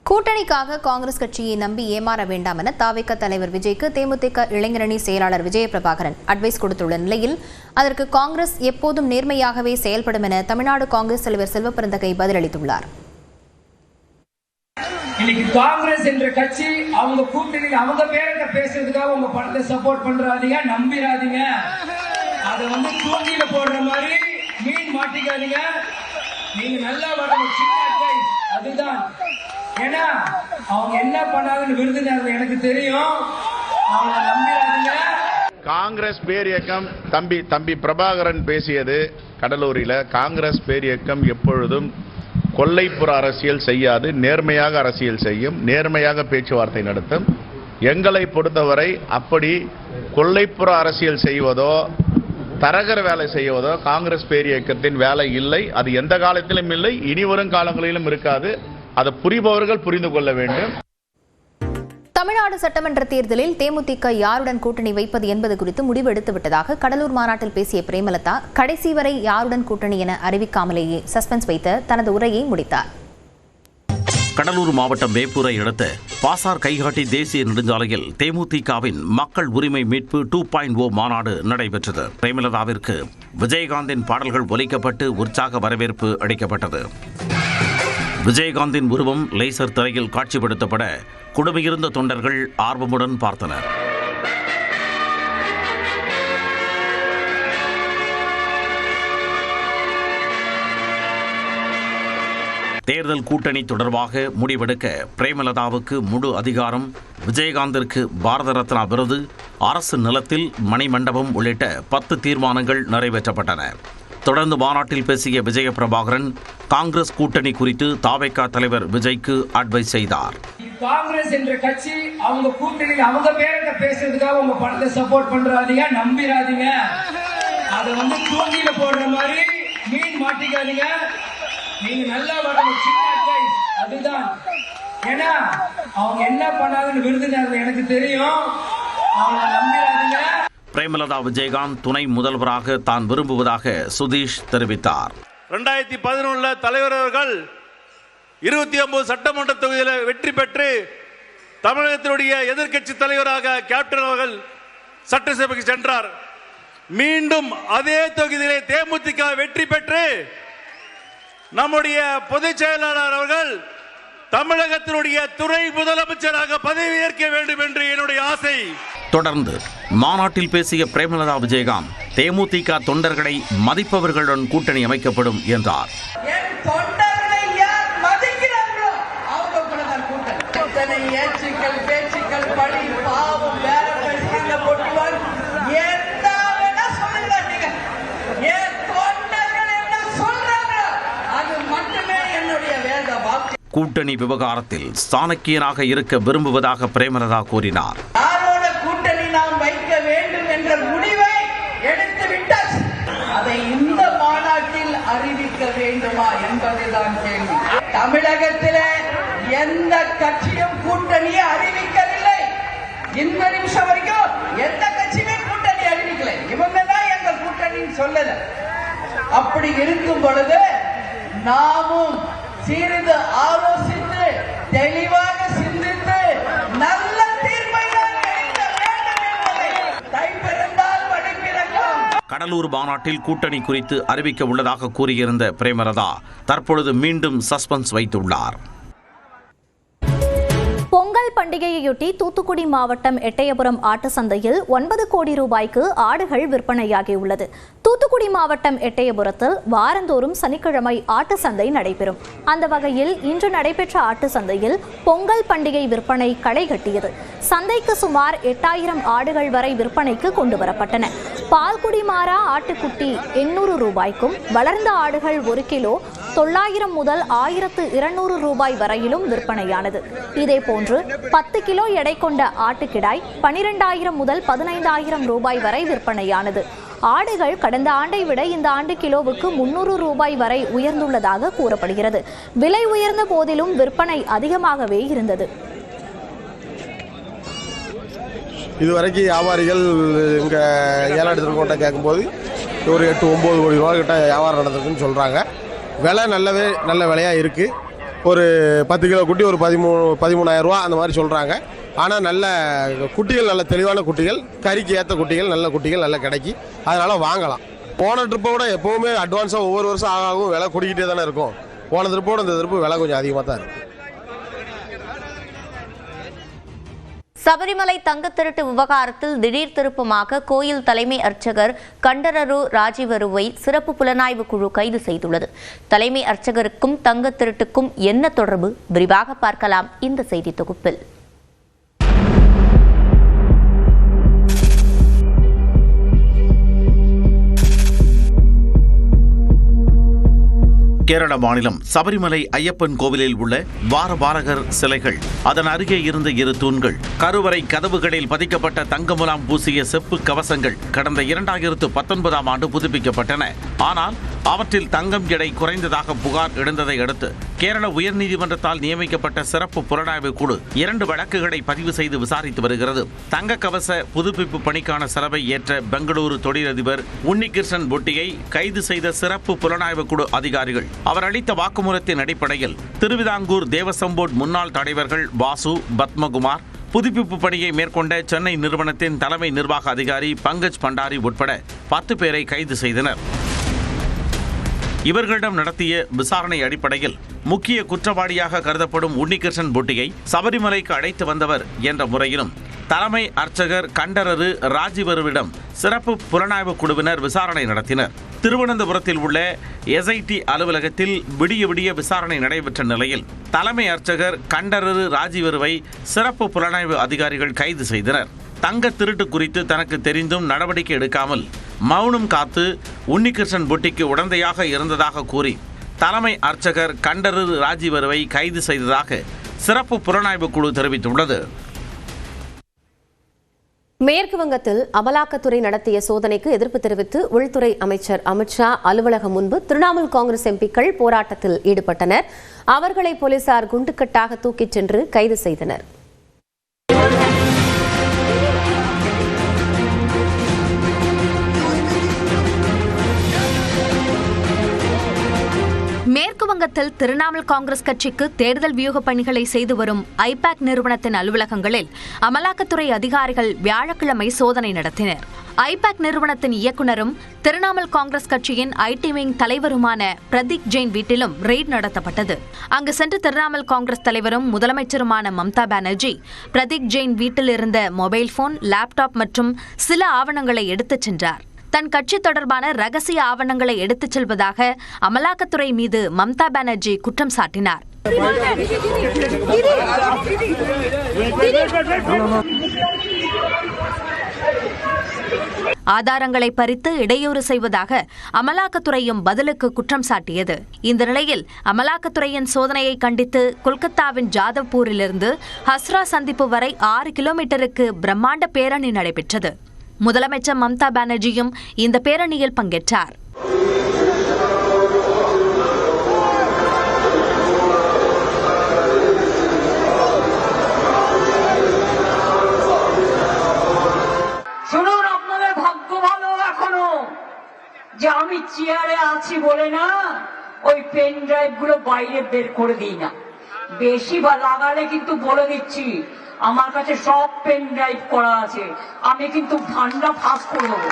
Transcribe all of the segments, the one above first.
கூட்டணிக்காக காங்கிரஸ் கட்சியை நம்பி ஏமாற வேண்டாம் என தவிக தலைவர் விஜய்க்கு தேமுதிக இளைஞரணி செயலாளர் விஜயபிரபாகரன் அட்வைஸ் கொடுத்துள்ள நிலையில் அதற்கு காங்கிரஸ் எப்போதும் நேர்மையாகவே செயல்படும் என தமிழ்நாடு காங்கிரஸ் தலைவர் செல்வபிறந்தகை பதிலளித்துள்ளார். இன்னைக்கு காங்கிரஸ் என்ற கட்சி அவங்க கூட்டணியில் அவங்க பேரை பேசுறதுக்காக உங்க படத்தை சப்போர்ட் பண்றாதீங்க, நம்பிராதீங்க. அதை தூண்டில போடுற மாதிரி மீன் மாட்டிக்காதீங்க. நீங்க நல்லா வரணும், சின்ன அட்வைஸ் அதுதான். ஏன்னா அவங்க என்ன பண்ணாங்கன்னு விருதுநகர் எனக்கு தெரியும், அவங்க நம்பிராதீங்க. காங்கிரஸ் பேரியக்கம் தம்பி பிரபாகரன் பேசியது கடலூரில். காங்கிரஸ் பேரியக்கம் எப்பொழுதும் கொல்லைப்புற அரசியல் செய்யாது, நேர்மையாக அரசியல் செய்யும், நேர்மையாக பேச்சுவார்த்தை நடத்தும். எங்களை பொறுத்தவரை அப்படி கொல்லைப்புற அரசியல் செய்வதோ தரகர வேலை செய்வதோ காங்கிரஸ் பேரியக்கத்தின் வேலை இல்லை. அது எந்த காலத்திலும் இல்லை, இனி வரும் காலங்களிலும் இருக்காது. அதை புரிபவர்கள் புரிந்து கொள்ள வேண்டும். தமிழ்நாடு சட்டமன்ற தேர்தலில் தேமுதிக யாருடன் கூட்டணி வைப்பது என்பது குறித்து முடிவு எடுத்துவிட்டதாக கடலூர் மாநாட்டில் பேசிய பிரேமலதா கடைசி வரை யாருடன் கூட்டணி என அறிவிக்காமலேயே சஸ்பென்ஸ் வைத்த தனது உரையை முடித்தார். கடலூர் மாவட்டம் வேப்பூரை அடுத்த பாசார் கைகாட்டி தேசிய நெடுஞ்சாலையில் தேமுதிகவின் மக்கள் உரிமை மீட்பு 2.0 மாநாடு நடைபெற்றது. பிரேமலதாவிற்கு விஜயகாந்தின் பாடல்கள் ஒலிக்கப்பட்டு உற்சாக வரவேற்பு அளிக்கப்பட்டது. விஜயகாந்தின் உருவம் லேசர் திரையில் காட்சிப்படுத்தப்பட குடுமையிருந்த தொண்டர்கள் ஆர்வமுடன் பார்த்தனர். தேர்தல் கூட்டணி தொடர்பாக முடிவெடுக்க பிரேமலதாவுக்கு முழு அதிகாரம், விஜயகாந்திற்கு பாரத ரத்னா விருது, அரசு நிலத்தில் மணிமண்டபம் உள்ளிட்ட 10 தீர்மானங்கள் நிறைவேற்றப்பட்டன. தொடர்ந்து மாநாட்டில் பேசிய விஜயபிரபாகரன் காங்கிரஸ் கூட்டணி குறித்து தவிக தலைவர் விஜய்க்கு அட்வைஸ் செய்தார். காங்கிரஸ் என்ற கட்சி அவங்க கூட்டணியில் அவங்க பேரை பேசுறதுக்காக உங்க படத்தை சப்போர்ட் பண்றாதீங்க, நம்பிராதீங்க. அதை தூண்டில போடுற மாதிரி மீன் மாட்டிக்காதீங்க. நீங்க நல்லா வரணும், சின்ன அட்வைஸ் அதுதான். ஏன்னா அவங்க என்ன பண்ணாங்கன்னு விருதுநகர் எனக்கு தெரியும், அவங்க நம்பிராதீங்க. பிரேமலதா விஜயகாந்த் துணை முதல்வராக தான் விரும்புவதாக சுதீஷ் தெரிவித்தார். 2011 தலைவர் அவர்கள் 29 சட்டமன்ற தொகுதியில் வெற்றி பெற்று தமிழகத்தினுடைய எதிர்க்கட்சி தலைவராக கேப்டன் அவர்கள் சட்டசபைக்கு சென்றார். மீண்டும் அதே தொகுதியிலே தேமுதிக வெற்றி பெற்று நம்முடைய பொதுச் செயலாளர் அவர்கள் தமிழகத்தினுடைய துணை முதலமைச்சராக பதவியேற்க வேண்டும் என்று என்னுடைய ஆசை. தொடர்ந்து மாநாட்டில் பேசிய பிரேமலதா விஜயகாந்த் தேமுதிக தொண்டர்களை மதிப்பவர்களுடன் கூட்டணி அமைக்கப்படும் என்றார். கூட்டணி விவகாரத்தில் சாணக்கியனாக இருக்க விரும்புவதாக பிரேமலதா கூறினார். கூட்டணி நாம் வைக்க வேண்டும் என்ற முடிவை எடுத்துவிட்டால் அதை இந்த மாநாட்டில் அறிவிக்க வேண்டுமா என்பதுதான் கேள்வி. தமிழகத்தில் எந்த கட்சியும் கூட்டணியை அறிவிக்கவில்லை. இந்த நிமிஷம் வரைக்கும் எந்த கட்சியுமே கூட்டணி அறிவிக்கல. இவங்க தான் எங்க கூட்டணி சொல்லல. அப்படி இருக்கும் பொழுது நாமும் சிறிது ஆலோசித்து தெளிவாக சிந்தித்து நல்ல தீர்ப்பை கடலூர் மாநாட்டில் கூட்டணி குறித்து அறிவிக்க உள்ளதாக கூறியிருந்த பிரேமலதா தற்பொழுது மீண்டும் சஸ்பென்ஸ் வைத்துள்ளார். பொங்கல் பண்டிகையையொட்டி தூத்துக்குடி மாவட்டம் எட்டயபுரம் ஆட்டு சந்தையில் 9 கோடி ரூபாய்க்கு ஆடுகள் விற்பனையாகியுள்ளது. தூத்துக்குடி மாவட்டம் எட்டயபுரத்தில் வாரந்தோறும் சனிக்கிழமை ஆட்டு சந்தை நடைபெறும். அந்த வகையில் இன்று நடைபெற்ற ஆட்டு சந்தையில் பொங்கல் பண்டிகை விற்பனை களை கட்டியது. சந்தைக்கு சுமார் 8000 ஆடுகள் வரை விற்பனைக்கு கொண்டு வரப்பட்டன. பால்குடி மாறா ஆட்டுக்குட்டி 800 ரூபாய்க்கும், வளர்ந்த ஆடுகள் 1 கிலோ 900 முதல் 1200 ரூபாய் வரையிலும் விற்பனையானது. இதேபோன்று 10 கிலோ எடை கொண்ட ஆட்டுக்கிடாய் 12000 முதல் 15000 ரூபாய் வரை விற்பனையானது. ஆடுகள் கடந்த ஆண்டை விட இந்த ஆண்டு கிலோவுக்கு 300 ரூபாய் வரை உயர்ந்துள்ளதாக கூறப்படுகிறது. விலை உயர்ந்த போதிலும் விற்பனை அதிகமாகவே இருந்தது. இதுவரைக்கும் வியாபாரிகள் இங்கே ஏலாடு திருக்கோட்டை கேட்கும்போது ஒரு 8-9 கோடி ரூபா கிட்ட வியாபாரம் நடந்திருக்குன்னு சொல்கிறாங்க. விலை நல்ல விலையாக இருக்குது. ஒரு 10 கிலோ குட்டி ஒரு 13,000 ரூபா அந்த மாதிரி சொல்கிறாங்க. ஆனால் நல்ல குட்டிகள், நல்ல தெளிவான குட்டிகள், கறிக்கு ஏற்ற குட்டிகள், நல்ல குட்டிகள் நல்லா கிடைக்கி, அதனால் வாங்கலாம். போன ட்ரிப்பை விட எப்போவுமே அட்வான்ஸாக ஒவ்வொரு வருஷம் ஆகும் விலை கூடிக்கிட்டே தானே இருக்கும். போன ட்ரிப்போட இந்த ட்ரிப்பு விலை கொஞ்சம் அதிகமாக தான் இருக்குது. சபரிமலை தங்கத் திருட்டு விவகாரத்தில் திடீர் திருப்பமாக கோயில் தலைமை அர்ச்சகர் கண்டரரு ராஜிவருவை சிறப்பு புலனாய்வு குழு கைது செய்துள்ளது. தலைமை அர்ச்சகருக்கும் தங்கத் திருட்டுக்கும் என்ன தொடர்பு? விரிவாக பார்க்கலாம் இந்த செய்தி தொகுப்பில். கேரள மாநிலம் சபரிமலை ஐயப்பன் கோவிலில் உள்ள வாரபாலகர் சிலைகள், அதன் அருகே இருந்த 2 தூண்கள், கருவறை கதவுகளில் பதிக்கப்பட்ட தங்கமுலாம் பூசிய செப்பு கவசங்கள் கடந்த 2019ஆம் ஆண்டு புதுப்பிக்கப்பட்டன. ஆனால் அவற்றில் தங்கம் எடை குறைந்ததாக புகார் எழுந்ததை அடுத்து கேரள உயர்நீதிமன்றத்தால் நியமிக்கப்பட்ட சிறப்பு புலனாய்வு குழு 2 வழக்குகளை பதிவு செய்து விசாரித்து வருகிறது. தங்க கவச புதுப்பிப்பு பணிக்கான செலவை ஏற்ற பெங்களூரு தொழிலதிபர் உன்னிகிருஷ்ணன் பொட்டியை கைது செய்த சிறப்பு புலனாய்வு குழு அதிகாரிகள் அவர் அளித்த வாக்குமூலத்தின் அடிப்படையில் திருவிதாங்கூர் தேவசம் போர்டு முன்னாள் தலைவர்கள் வாசு, பத்மகுமார், புதுப்பிப்பு பணியை மேற்கொண்ட சென்னை நிறுவனத்தின் தலைமை நிர்வாக அதிகாரி பங்கஜ் பண்டாரி உட்பட 10 பேரை கைது செய்தனர். இவர்களிடம் நடத்திய விசாரணை அடிப்படையில் முக்கிய குற்றவாளியாக கருதப்படும் உன்னிகிருஷ்ணன் பொட்டியை சபரிமலைக்கு அழைத்து வந்தவர் என்ற முறையிலும் தலைமை அர்ச்சகர் கண்டரரு ராஜிவருவிடம் சிறப்பு புலனாய்வு குழுவினர் விசாரணை நடத்தினர். திருவனந்தபுரத்தில் உள்ள எஸ்ஐடி அலுவலகத்தில் விடிய விசாரணை நடைபெற்ற நிலையில் தலைமை அர்ச்சகர் கண்டரரு ராஜிவருவை சிறப்பு புலனாய்வு அதிகாரிகள் கைது செய்தனர். தங்க திருட்டு குறித்து தனக்கு தெரிந்தும் நடவடிக்கை எடுக்காமல் மௌனம் காத்து உன்னிகிருஷ்ணன் பொட்டிக்கு உடந்தையாக இருந்ததாக கூறி தலைமை அர்ச்சகர் கண்டரரு ராஜிவருவை கைது செய்ததாக சிறப்பு புலனாய்வு குழு தெரிவித்துள்ளது. மேற்கு வங்கத்தில் அமலாக்கத்துறை நடத்திய சோதனைக்கு எதிர்ப்பு தெரிவித்து உள்துறை அமைச்சர் அமித்ஷா அலுவலகம் முன்பு திரிணாமுல் காங்கிரஸ் எம்பிக்கள் போராட்டத்தில் ஈடுபட்டனர். அவர்களை போலீசார் குண்டுக்கட்டாக தூக்கிச் சென்று கைது செய்தனர். மேற்கு வங்கத்தில் திரிணாமுல் காங்கிரஸ் கட்சிக்கு தேர்தல் வியூக பணிகளை செய்து வரும் ஐபாக் நிறுவனத்தின் அலுவலகங்களில் அமலாக்கத்துறை அதிகாரிகள் வியாழக்கிழமை சோதனை நடத்தினர். ஐபாக் நிறுவனத்தின் இயக்குநரும் திரிணாமுல் காங்கிரஸ் கட்சியின் ஐடி விங் தலைவருமான பிரதீக் ஜெயின் வீட்டிலும் ரெய்ட் நடத்தப்பட்டது. அங்கு சென்று திரிணாமுல் காங்கிரஸ் தலைவரும் முதலமைச்சருமான மம்தா பானர்ஜி பிரதீக் ஜெயின் வீட்டில் இருந்த மொபைல் போன், லேப்டாப் மற்றும் சில ஆவணங்களை எடுத்துச் சென்றார். தன் கட்சி தொடர்பான ரகசிய ஆவணங்களை எடுத்துச் செல்வதாக அமலாக்கத்துறை மீது மம்தா பானர்ஜி குற்றம் சாட்டினார். ஆதாரங்களை பறித்து இடையூறு செய்வதாக அமலாக்கத்துறையும் பதிலுக்கு குற்றம் சாட்டியது. இந்த நிலையில் அமலாக்கத்துறையின் சோதனையை கண்டித்து கொல்கத்தாவின் ஜாதவ்பூரிலிருந்து ஹஸ்ரா சந்திப்பு வரை 6 கிலோமீட்டருக்கு பிரம்மாண்ட பேரணி நடைபெற்றது. முதலமைச்சர் மம்தா பானர்ஜியும் இந்த பேரணியில் பங்கேற்றார். শুনুন, আপনাদের ভাগ্য ভালো এখনো যে আমি চেয়ারে আছি বলে না ওই পেন ড্রাইভ গুলো বাইরে বের করে দিই না। বেশি লাগালে কিন্তু বলে দিচ্ছি আমার কাছে সব পেন ড্রাইভ করা আছে, আমি কিন্তু ভান্ডা ফাঁস করে দেবো।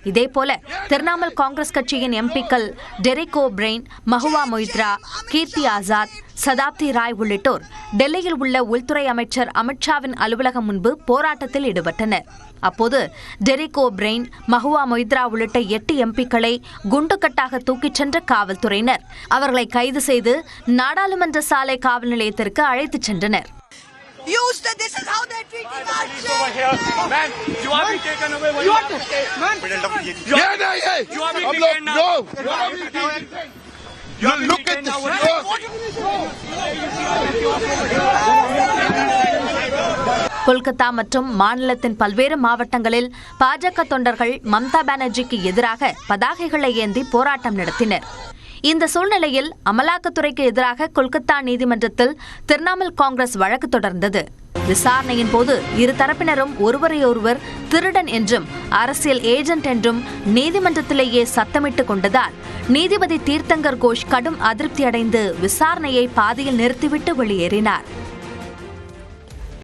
இதேபோல திரிணாமுல் காங்கிரஸ் கட்சியின் எம்பிக்கள் டெரிக் ஓ'பிரைன், மஹுவா மொய்த்ரா, கீர்த்தி ஆசாத், சதாப்தி ராய் உள்ளிட்டோர் டெல்லியில் உள்ள உள்துறை அமைச்சர் அமித்ஷாவின் அலுவலகம் முன்பு போராட்டத்தில் ஈடுபட்டனர். அப்போது டெரிக் ஓ'பிரைன், மஹுவா மொய்த்ரா உள்ளிட்ட 8 எம்பிக்களை குண்டுக்கட்டாக தூக்கிச் சென்ற காவல்துறையினர் அவர்களை கைது செய்து நாடாளுமன்ற சாலை காவல் நிலையத்திற்கு அழைத்துச் சென்றனர். This is how they're treating us. Man, you are being taken away. You want to stay, man? Yeah, yeah. You are being taken now. No. You look at this. Kolkata மற்றும் மாநிலத்தின் பல்வேறு மாவட்டங்களில் பாஜக தொண்டர்கள் மம்தா பானர்ஜிக்கு எதிராக பதாகைகளை ஏந்தி போராட்டம் நடத்தினர். இந்த சூழ்நிலையில் அமலாக்கத்துறைக்கு எதிராக கொல்கத்தா நீதிமன்றத்தில் திரிணாமுல் காங்கிரஸ் வழக்கு தொடர்ந்தது. விசாரணையின் போது இரு தரப்பினரும் ஒருவரையொருவர் திருடன் என்றும் அரசியல் ஏஜென்ட் என்றும் நீதிமன்றத்திலேயே சத்தமிட்டுக் கொண்டதால் நீதிபதி தீர்த்தங்கர் கோஷ் கடும் அதிருப்தி அடைந்து விசாரணையை பாதியில் நிறுத்திவிட்டு வெளியேறினார்.